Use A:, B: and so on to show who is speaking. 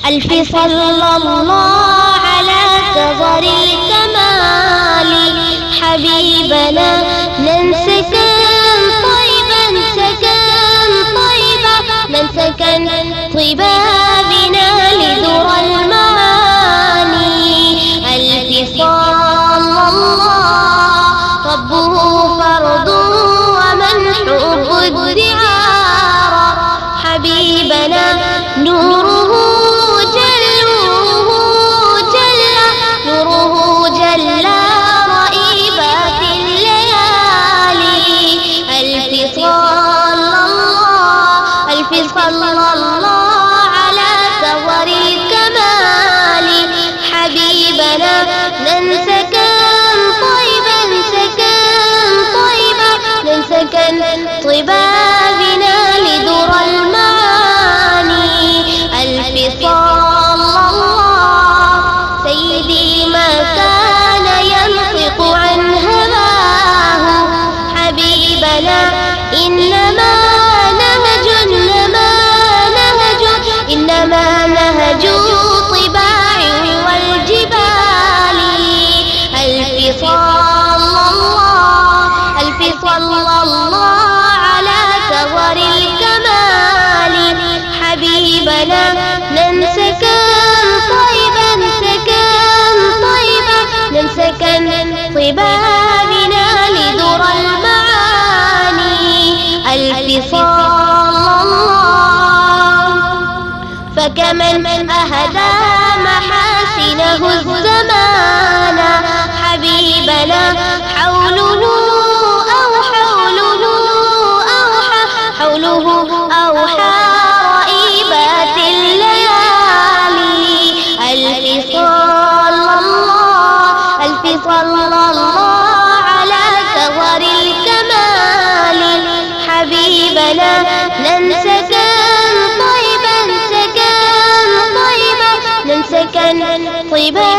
A: ألف صلى الله على كظر الكمال حبيبنا من سكن طيبا سكن طيبا من سكن طيبا بنا لذرى المعاني ألف صلى الله ربه فرض ومن حب الدعار حبيبنا نوره جل رئيبات الليالي ألف صلى الله على كظر الكمال حبيبنا من سكن طيبا سكن طيبا من سكن طيبا بنا لذرى المعاني ألف صلى الله سيدي ما كان ينطق عن هواه حبيبنا إنما نهج طباع والجبال ألف صلى الله على كظر الكمال حبيبنا من سكن طيبا سكن طيبا من سكن طيبا بنا لذرى المعاني ألف صلى الله فكمن أهدى محاسنه الزمان حبيبنا حوله أوحى رئيبات الليالي ألف صلى الله على كظر الكمال حبيبنا من سكن طيبا سكن طيبا من سكن طيبا